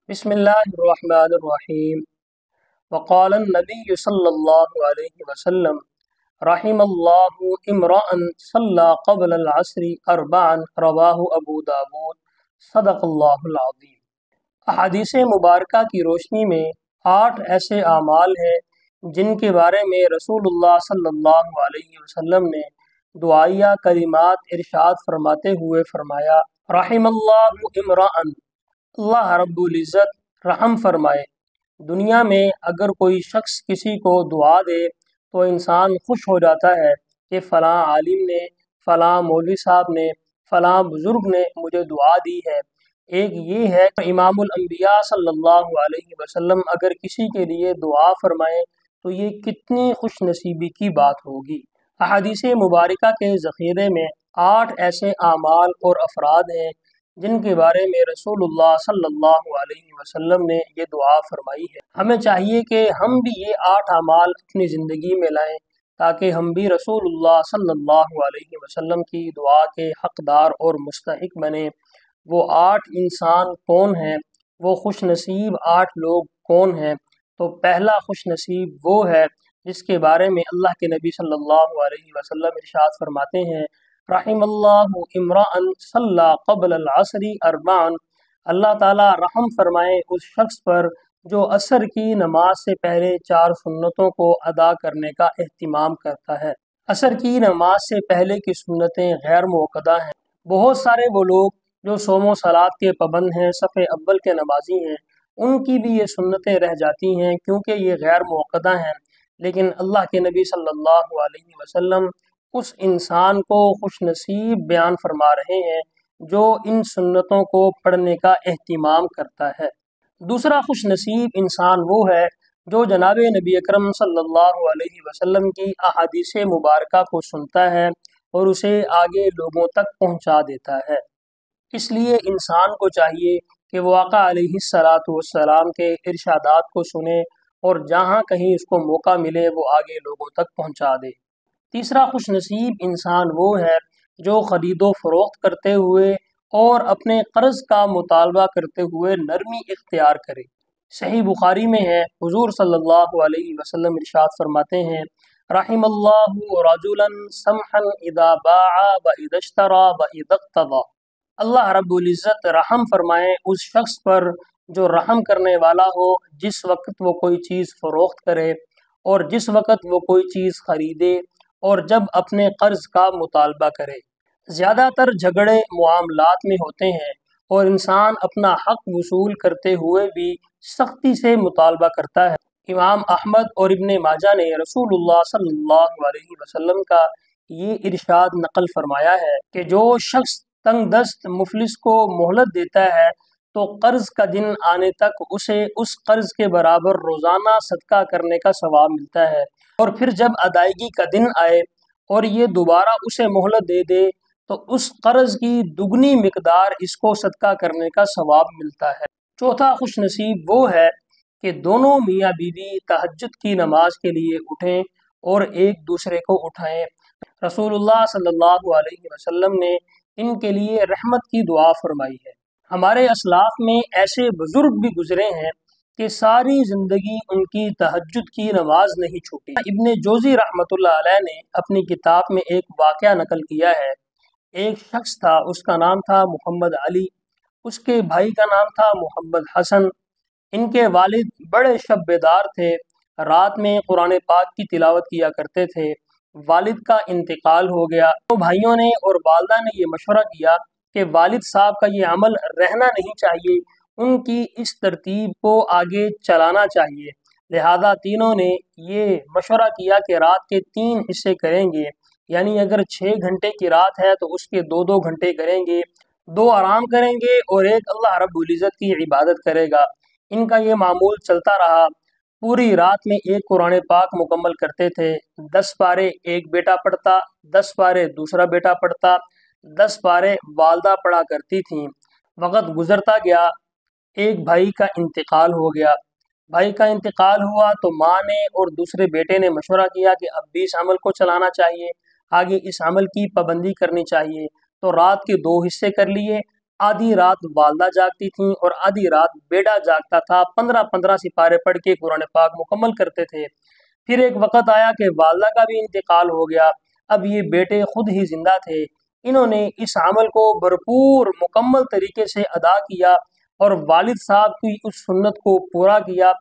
بسم اللہ الرحمن الرحیم وقال النبی صلی اللہ علیہ وسلم رحم اللہ امرأ صلی قبل العصر اربعا رواہ ابو داود صدق اللہ العظیم۔ احادیث مبارکہ کی روشنی میں 8 ایسے اعمال ہیں جن کے بارے میں رسول اللہ صلی اللہ علیہ وسلم نے دعائیہ کلمات ارشاد فرماتے ہوئے فرمایا، رحم اللہ امرأ، اللہ رب العزت رحم فرمائے۔ دنیا میں اگر کوئی شخص کسی کو دعا دے تو انسان خوش ہو جاتا ہے کہ فلاں عالم نے، فلاں مولوی صاحب نے، فلاں بزرگ نے مجھے دعا دی ہے۔ ایک یہ ہے کہ امام الانبیاء صلی اللہ علیہ وسلم اگر کسی کے لیے دعا فرمائیں تو یہ کتنی خوش نصیبی کی بات ہوگی۔ احادیث مبارکہ کے ذخیرے میں 8 ایسے اعمال اور افراد ہیں جن کے بارے میں رسول اللہ صلی اللہ علیہ وسلم نے یہ دعا فرمائی ہے۔ ہمیں چاہیے کہ ہم بھی یہ 8 اعمال اپنی زندگی میں لائیں تاکہ ہم بھی رسول اللہ صلی اللہ علیہ وسلم کی دعا کے حقدار اور مستحق بنیں۔ وہ 8 انسان کون ہیں؟ وہ خوش نصیب 8 لوگ کون ہیں؟ تو پہلا خوش نصیب وہ ہے جس کے بارے میں اللہ کے نبی صلی اللہ علیہ وسلم ارشاد فرماتے ہیں، رحم اللہ امرأ صلی قبل العصر اربعا، اللہ تعالیٰ رحم فرمائے اس شخص پر جو عصر کی نماز سے پہلے 4 سنتوں کو ادا کرنے کا اہتمام کرتا ہے۔ عصر کی نماز سے پہلے کی سنتیں غیر موقدہ ہیں۔ بہت سارے وہ لوگ جو صوم و صلات کے پابند ہیں، صف اول کے نمازی ہیں، ان کی بھی یہ سنتیں رہ جاتی ہیں کیونکہ یہ غیر موقدہ ہیں، لیکن اللہ کے نبی صلی اللہ علیہ وسلم اس انسان کو خوش نصیب بیان فرما رہے ہیں جو ان سنتوں کو پڑھنے کا اہتمام کرتا ہے۔ دوسرا خوش نصیب انسان وہ ہے جو جناب نبی اکرم صلی اللہ علیہ وسلم کی احادیث مبارکہ کو سنتا ہے اور اسے آگے لوگوں تک پہنچا دیتا ہے۔ اس لیے انسان کو چاہیے کہ وہ آقا علیہ الصلاۃ والسلام کے ارشادات کو سنے اور جہاں کہیں اس کو موقع ملے وہ آگے لوگوں تک پہنچا دے۔ تیسرا خوش نصیب انسان وہ ہے جو خرید و فروخت کرتے ہوئے اور اپنے قرض کا مطالبہ کرتے ہوئے نرمی اختیار کرے۔ صحیح بخاری میں ہے، حضور صلی اللہ علیہ وسلم ارشاد فرماتے ہیں، رحم اللہ رجلا سمحا اذا باع واذا اشترى واذا اقتضى، اللہ رب العزت رحم فرمائے اس شخص پر جو رحم کرنے والا ہو جس وقت وہ کوئی چیز فروخت کرے اور جس وقت وہ کوئی چیز خریدے اور جب اپنے قرض کا مطالبہ کرے۔ زیادہ تر جھگڑے معاملات میں ہوتے ہیں اور انسان اپنا حق وصول کرتے ہوئے بھی سختی سے مطالبہ کرتا ہے۔ امام احمد اور ابن ماجہ نے رسول اللہ صلی اللہ علیہ وسلم کا یہ ارشاد نقل فرمایا ہے کہ جو شخص تنگ دست مفلس کو مہلت دیتا ہے تو قرض کا دن آنے تک اسے اس قرض کے برابر روزانہ صدقہ کرنے کا ثواب ملتا ہے، اور پھر جب ادائیگی کا دن آئے اور یہ دوبارہ اسے مہلت دے دے تو اس قرض کی دگنی مقدار اس کو صدقہ کرنے کا ثواب ملتا ہے۔ چوتھا خوش نصیب وہ ہے کہ دونوں میاں بیوی تہجد کی نماز کے لیے اٹھیں اور ایک دوسرے کو اٹھائیں۔ رسول اللہ صلی اللہ علیہ وسلم نے ان کے لیے رحمت کی دعا فرمائی ہے۔ ہمارے اسلاف میں ایسے بزرگ بھی گزرے ہیں کہ ساری زندگی ان کی تہجد کی نماز نہیں چھوٹی۔ ابن جوزی رحمۃ اللہ علیہ نے اپنی کتاب میں ایک واقعہ نقل کیا ہے۔ ایک شخص تھا، اس کا نام تھا محمد علی، اس کے بھائی کا نام تھا محمد حسن۔ ان کے والد بڑے شب بیدار تھے، رات میں قرآن پاک کی تلاوت کیا کرتے تھے۔ والد کا انتقال ہو گیا تو بھائیوں نے اور والدہ نے یہ مشورہ کیا کہ والد صاحب کا یہ عمل رہنا نہیں چاہیے، ان کی اس ترتیب کو آگے چلانا چاہیے۔ لہذا تینوں نے یہ مشورہ کیا کہ رات کے 3 حصے کریں گے، یعنی اگر 6 گھنٹے کی رات ہے تو اس کے 2 گھنٹے کریں گے، 2 آرام کریں گے اور ایک اللہ رب العزت کی عبادت کرے گا۔ ان کا یہ معمول چلتا رہا، پوری رات میں ایک قرآن پاک مکمل کرتے تھے۔ 10 پارے ایک بیٹا پڑھتا، 10 پارے دوسرا بیٹا پڑھتا، 10 پارے والدہ پڑھا کرتی تھیں۔ وقت گزرتا گیا، ایک بھائی کا انتقال ہو گیا۔ بھائی کا انتقال ہوا تو ماں نے اور دوسرے بیٹے نے مشورہ کیا کہ اب بھی اس عمل کو چلانا چاہیے، آگے اس عمل کی پابندی کرنی چاہیے۔ تو رات کے 2 حصے کر لیے، آدھی رات والدہ جاگتی تھیں اور آدھی رات بیٹا جاگتا تھا، 15 سپارے پڑھ کے قرآن پاک مکمل کرتے تھے۔ پھر ایک وقت آیا کہ والدہ کا بھی انتقال ہو گیا، اب یہ بیٹے خود ہی زندہ تھے۔ انہوں نے اس عمل کو بھرپور مکمل طریقے سے ادا کیا اور والد صاحب کی اس سنت کو پورا کیا۔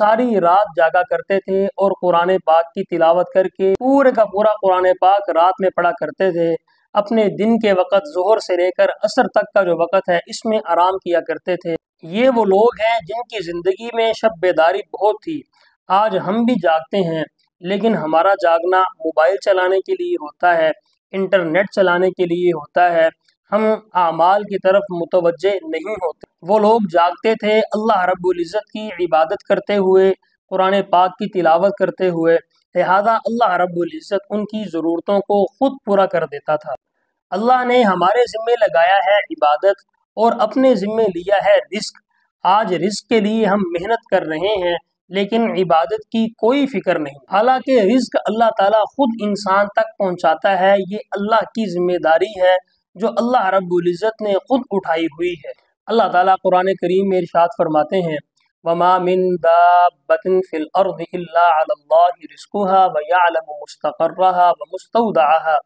ساری رات جاگا کرتے تھے اور قرآن پاک کی تلاوت کر کے پورے کا پورا قرآن پاک رات میں پڑھا کرتے تھے۔ اپنے دن کے وقت ظہر سے لے کر عصر تک کا جو وقت ہے اس میں آرام کیا کرتے تھے۔ یہ وہ لوگ ہیں جن کی زندگی میں شب بیداری بہت تھی۔ آج ہم بھی جاگتے ہیں، لیکن ہمارا جاگنا موبائل چلانے کے لیے ہوتا ہے، انٹرنیٹ چلانے کے لیے ہوتا ہے، ہم اعمال کی طرف متوجہ نہیں ہوتے۔ وہ لوگ جاگتے تھے اللہ رب العزت کی عبادت کرتے ہوئے، قرآن پاک کی تلاوت کرتے ہوئے، لہذا اللہ رب العزت ان کی ضرورتوں کو خود پورا کر دیتا تھا۔ اللہ نے ہمارے ذمے لگایا ہے عبادت اور اپنے ذمے لیا ہے رزق۔ آج رزق کے لیے ہم محنت کر رہے ہیں لیکن عبادت کی کوئی فکر نہیں، حالانکہ رزق اللہ تعالیٰ خود انسان تک پہنچاتا ہے۔ یہ اللہ کی ذمہ داری ہے جو اللہ رب العزت نے خود اٹھائی ہوئی ہے۔ اللہ تعالیٰ قرآن کریم میں ارشاد فرماتے ہیں وَمَا مِن دَابَّةٍ فِي الْأَرْضِ إِلَّا عَلَى اللَّهِ رِزْقُهَا وَيَعْلَمُ مُسْتَقَرَّهَا وَمُسْتَوْدَعَهَا۔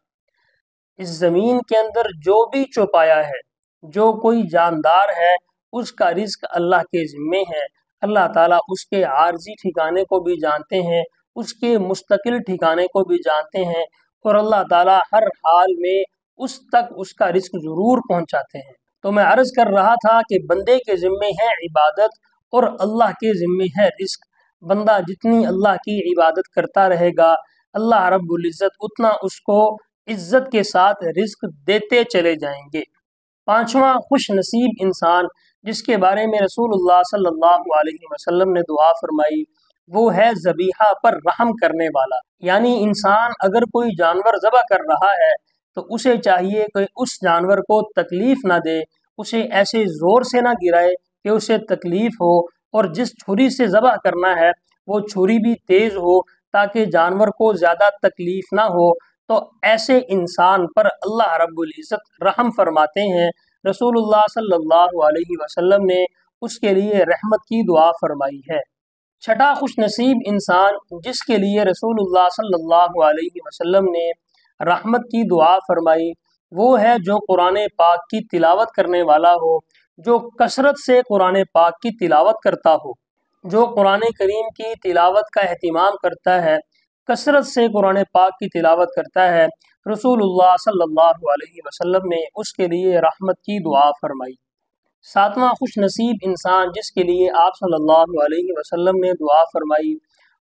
اس زمین کے اندر جو بھی چوپایا ہے، جو کوئی جاندار ہے، اس کا رزق اللہ کے ذمے ہے۔ اللہ تعالیٰ اس کے عارضی ٹھکانے کو بھی جانتے ہیں، اس کے مستقل ٹھکانے کو بھی جانتے ہیں، اور اللہ تعالیٰ ہر حال میں اس تک اس کا رزق ضرور پہنچاتے ہیں۔ تو میں عرض کر رہا تھا کہ بندے کے ذمے ہے عبادت اور اللہ کے ذمے ہے رزق۔ بندہ جتنی اللہ کی عبادت کرتا رہے گا، اللہ رب العزت اتنا اس کو عزت کے ساتھ رزق دیتے چلے جائیں گے۔ پانچواں خوش نصیب انسان جس کے بارے میں رسول اللہ صلی اللہ علیہ وسلم نے دعا فرمائی، وہ ہے ذبیحہ پر رحم کرنے والا۔ یعنی انسان اگر کوئی جانور ذبح کر رہا ہے تو اسے چاہیے کہ اس جانور کو تکلیف نہ دے، اسے ایسے زور سے نہ گرائے کہ اسے تکلیف ہو، اور جس چھری سے ذبح کرنا ہے وہ چھری بھی تیز ہو تاکہ جانور کو زیادہ تکلیف نہ ہو۔ تو ایسے انسان پر اللہ رب العزت رحم فرماتے ہیں۔ رسول اللہ صلی اللہ علیہ وسلم نے اس کے لیے رحمت کی دعا فرمائی ہے۔ چھٹا خوش نصیب انسان جس کے لیے رسول اللہ صلی اللہ علیہ وسلم نے رحمت کی دعا فرمائی، وہ ہے جو قرآن پاک کی تلاوت کرنے والا ہو، جو کثرت سے قرآن پاک کی تلاوت کرتا ہو، جو قرآن کریم کی تلاوت کا اہتمام کرتا ہے، کثرت سے قرآن پاک کی تلاوت کرتا ہے۔ رسول اللہ صلی اللہ علیہ وسلم نے اس کے لیے رحمت کی دعا فرمائی۔ ساتواں خوش نصیب انسان جس کے لیے آپ صلی اللہ علیہ وسلم نے دعا فرمائی،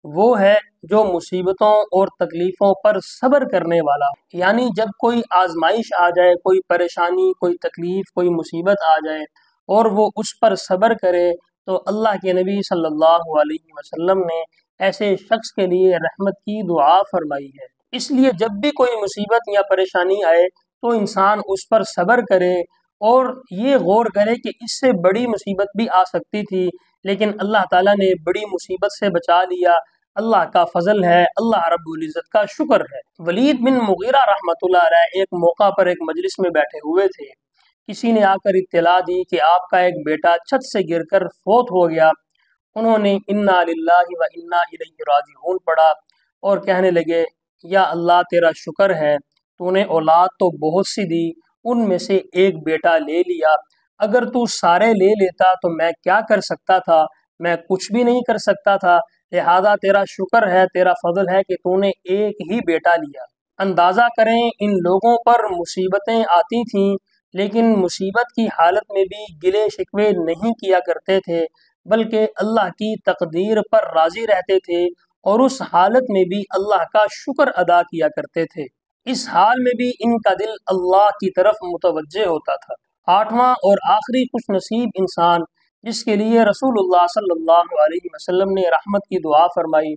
وہ ہے جو مصیبتوں اور تکلیفوں پر صبر کرنے والا۔ یعنی جب کوئی آزمائش آ جائے، کوئی پریشانی، کوئی تکلیف، کوئی مصیبت آ جائے اور وہ اس پر صبر کرے، تو اللہ کے نبی صلی اللہ علیہ وسلم نے ایسے شخص کے لیے رحمت کی دعا فرمائی ہے۔ اس لیے جب بھی کوئی مصیبت یا پریشانی آئے تو انسان اس پر صبر کرے اور یہ غور کرے کہ اس سے بڑی مصیبت بھی آ سکتی تھی، لیکن اللہ تعالیٰ نے بڑی مصیبت سے بچا لیا۔ اللہ کا فضل ہے، اللہ رب العزت کا شکر ہے۔ ولید بن مغیرہ رحمۃ اللہ علیہ ایک موقع پر ایک مجلس میں بیٹھے ہوئے تھے۔ کسی نے آ کر اطلاع دی کہ آپ کا ایک بیٹا چھت سے گر کر فوت ہو گیا۔ انہوں نے انا للہ و انا الیہ راجعون پڑھا اور کہنے لگے یا اللہ تیرا شکر ہے، تو نے اولاد تو بہت سی دی، ان میں سے ایک بیٹا لے لیا، اگر تو سارے لے لیتا تو میں کیا کر سکتا تھا، میں کچھ بھی نہیں کر سکتا تھا، لہذا تیرا شکر ہے، تیرا فضل ہے کہ تو نے ایک ہی بیٹا لیا۔ اندازہ کریں ان لوگوں پر مصیبتیں آتی تھیں لیکن مصیبت کی حالت میں بھی گلے شکوے نہیں کیا کرتے تھے، بلکہ اللہ کی تقدیر پر راضی رہتے تھے اور اس حالت میں بھی اللہ کا شکر ادا کیا کرتے تھے۔ اس حال میں بھی ان کا دل اللہ کی طرف متوجہ ہوتا تھا۔ آٹھواں اور آخری خوش نصیب انسان جس کے لیے رسول اللہ صلی اللہ علیہ وسلم نے رحمت کی دعا فرمائی،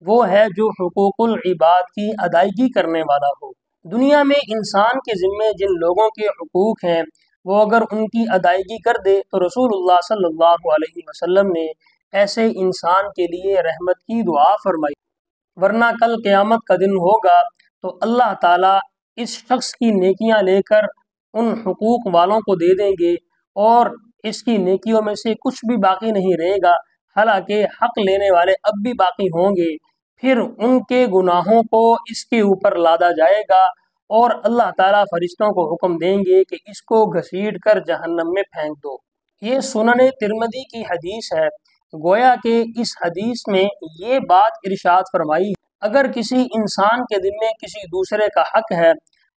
وہ ہے جو حقوق العباد کی ادائیگی کرنے والا ہو۔ دنیا میں انسان کے ذمے جن لوگوں کے حقوق ہیں وہ اگر ان کی ادائیگی کر دے تو رسول اللہ صلی اللہ علیہ وسلم نے ایسے انسان کے لیے رحمت کی دعا فرمائی، ورنہ کل قیامت کا دن ہوگا تو اللہ تعالیٰ اس شخص کی نیکیاں لے کر ان حقوق والوں کو دے دیں گے اور اس کی نیکیوں میں سے کچھ بھی باقی نہیں رہے گا، حالانکہ حق لینے والے اب بھی باقی ہوں گے۔ پھر ان کے گناہوں کو اس کے اوپر لادا جائے گا اور اللہ تعالیٰ فرشتوں کو حکم دیں گے کہ اس کو گھسیٹ کر جہنم میں پھینک دو۔ یہ سنن ترمذی کی حدیث ہے۔ گویا کہ اس حدیث میں یہ بات ارشاد فرمائی ہے، اگر کسی انسان کے دل میں کسی دوسرے کا حق ہے،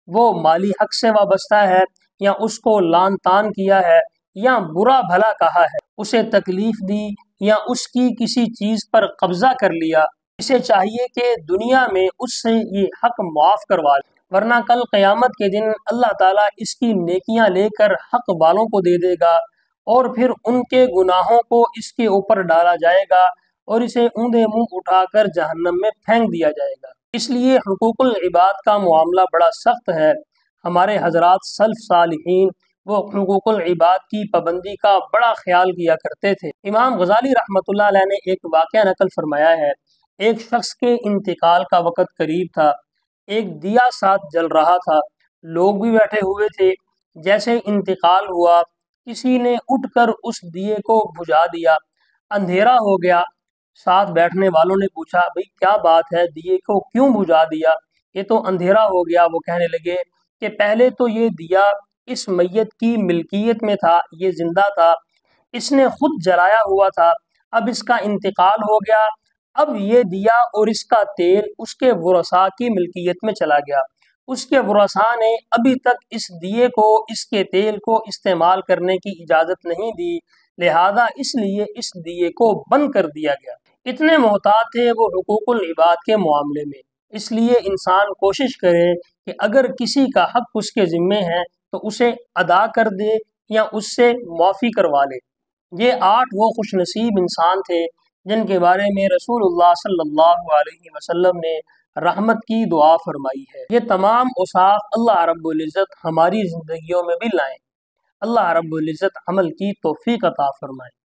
وہ مالی حق سے وابستہ ہے، یا اس کو لان تان کیا ہے، یا برا بھلا کہا ہے، اسے تکلیف دی، یا اس کی کسی چیز پر قبضہ کر لیا، اسے چاہیے کہ دنیا میں اس سے یہ حق معاف کروا لے، ورنہ کل قیامت کے دن اللہ تعالیٰ اس کی نیکیاں لے کر حق والوں کو دے دے گا، اور پھر ان کے گناہوں کو اس کے اوپر ڈالا جائے گا اور اسے اونڈے منہ اٹھا کر جہنم میں پھینک دیا جائے گا۔ اس لیے حقوق العباد کا معاملہ بڑا سخت ہے۔ ہمارے حضرات سلف صالحین وہ حقوق العباد کی پابندی کا بڑا خیال کیا کرتے تھے۔ امام غزالی رحمۃ اللہ علیہ نے ایک واقعہ نقل فرمایا ہے، ایک شخص کے انتقال کا وقت قریب تھا، ایک دیا ساتھ جل رہا تھا، لوگ بھی بیٹھے ہوئے تھے۔ جیسے انتقال ہوا، کسی نے اٹھ کر اس دیے کو بجھا دیا، اندھیرا ہو گیا۔ ساتھ بیٹھنے والوں نے پوچھا، بھئی کیا بات ہے، دیے کو کیوں بجھا دیا؟ یہ تو اندھیرا ہو گیا۔ وہ کہنے لگے کہ پہلے تو یہ دیا اس میت کی ملکیت میں تھا، یہ زندہ تھا، اس نے خود جلایا ہوا تھا، اب اس کا انتقال ہو گیا، اب یہ دیا اور اس کا تیل اس کے ورثاء کی ملکیت میں چلا گیا، اس کے ورثاء نے ابھی تک اس دیے کو، اس کے تیل کو استعمال کرنے کی اجازت نہیں دی، لہذا اس لیے اس دیے کو بند کر دیا گیا۔ اتنے محتاط تھے وہ حقوق العباد کے معاملے میں۔ اس لیے انسان کوشش کرے کہ اگر کسی کا حق اس کے ذمے ہے تو اسے ادا کر دے یا اس سے معافی کروا لے۔ یہ 8 وہ خوش نصیب انسان تھے جن کے بارے میں رسول اللہ صلی اللہ علیہ وسلم نے رحمت کی دعا فرمائی ہے۔ یہ تمام اوصاف اللہ رب العزت ہماری زندگیوں میں بھی لائیں۔ اللہ رب العزت عمل کی توفیق عطا فرمائے۔